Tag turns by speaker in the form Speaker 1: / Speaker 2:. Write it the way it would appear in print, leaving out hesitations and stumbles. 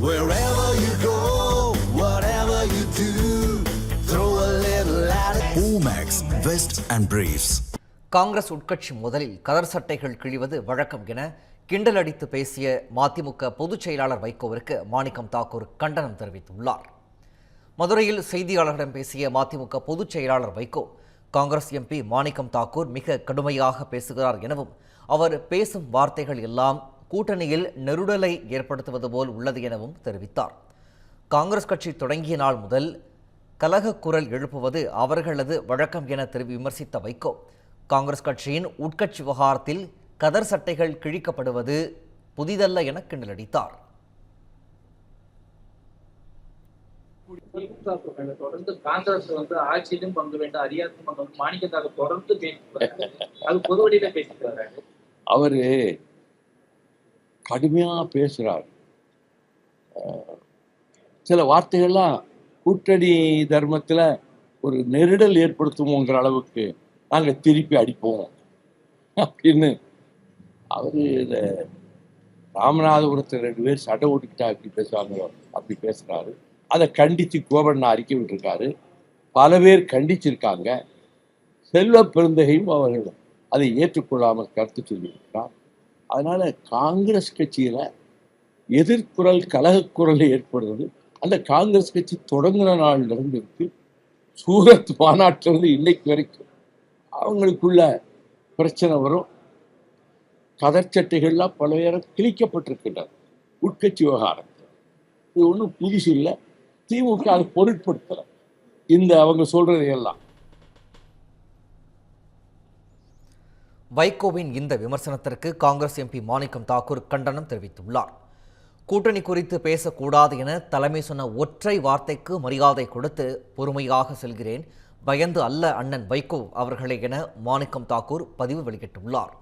Speaker 1: Wherever you go, whatever you do, throw a little at it. Omax, Vest and Briefs.
Speaker 2: Congress உட்கட்சி முதலில் கதர் சட்டைகள் கிழிவது வழக்கம் என கிண்டல் அடித்து பேசிய மதிமுக பொதுச் செயலாளர் வைகோவிற்கு மாணிக்கம் தாக்கூர் கண்டனம் தெரிவித்துள்ளார். மதுரையில் செய்தியாளர்களிடம் பேசிய மதிமுக பொதுச் செயலாளர் வைகோ, காங்கிரஸ் எம்பி மாணிக்கம் தாக்கூர் மிக கடுமையாக பேசுகிறார் எனவும், அவர் பேசும் வார்த்தைகள் எல்லாம் கூட்டணியில் நெருடலை ஏற்படுத்துவது போல் உள்ளது எனவும் தெரிவித்தார். காங்கிரஸ் கட்சி தொடங்கிய நாள் முதல் கலக குரல் எழுப்புவது அவர்களது வழக்கம் என விமர்சித்த வைகோ, காங்கிரஸ் கட்சியின் உட்கட்சி விவகாரத்தில் கதர் சட்டைகள் கிழிக்கப்படுவது புதிதல்ல என கிண்டலடித்தார்.
Speaker 3: தொடர்ந்து காங்கிரஸ் ஆட்சியிலும் பங்கு வேண்டும், அதிகாரத்திலும் பங்கு வேண்டும், மாணிக்கத்தாக தொடர்ந்து பேசுகிறார். அது பொது வழியில பேசிக்கிறாரு.
Speaker 4: அவரு கடுமையா பேசுறார். சில வார்த்தைகள்லாம் கூட்டணி தர்மத்துல ஒரு நெருடல் ஏற்படுத்துவோங்கிற அளவுக்கு நாங்க திருப்பி அடிப்போம் அப்படின்னு அவரு ராமநாதபுரத்தில் 2 பேர் சட்டை ஓட்டுக்கிட்டா அப்படி பேசுவாங்க, அப்படி பேசுறாரு. அதை கண்டித்து கோபண்ணா அறிக்கை விட்டுருக்காரு. பல பேர் கண்டிச்சிருக்காங்க. செல்வ பெருந்தகையும் அவர்கள் அதை ஏற்றுக்கொள்ளாமல் கருத்து சொல்லியிருக்கிறார். அதனால காங்கிரஸ் கட்சியில எதிர்குரல் கலகக்குரல் ஏற்படுறது அந்த காங்கிரஸ் கட்சி தொடங்குற நாள்ல இருந்து இருக்கு. சூரத் மாநாட்டிலிருந்து இன்னைக்கு வரைக்கும் அவங்களுக்குள்ள பிரச்சனை வரும். கதர் சட்டைகள்லாம் பல பேரும் கிழிக்கப்பட்டிருக்கின்றன உட்கட்சி விவகாரத்தில். இது ஒன்றும் புதுசு இல்லை. திமுக அதை பொருட்படுத்தல இந்த அவங்க சொல்றதையெல்லாம்.
Speaker 2: வைகோவின் இந்த விமர்சனத்திற்கு காங்கிரஸ் எம்பி மாணிக்கம் தாக்கூர் கண்டனம் தெரிவித்துள்ளார். கூட்டணி குறித்து பேசக்கூடாது என தலைமை சொன்ன ஒற்றை வார்த்தைக்கு மரியாதை கொடுத்து பொறுமையாக செல்கிறேன், பயந்து அல்ல அண்ணன் வைகோ அவர்களே என மாணிக்கம் தாக்கூர் பதிவு வெளியிட்டுள்ளார்.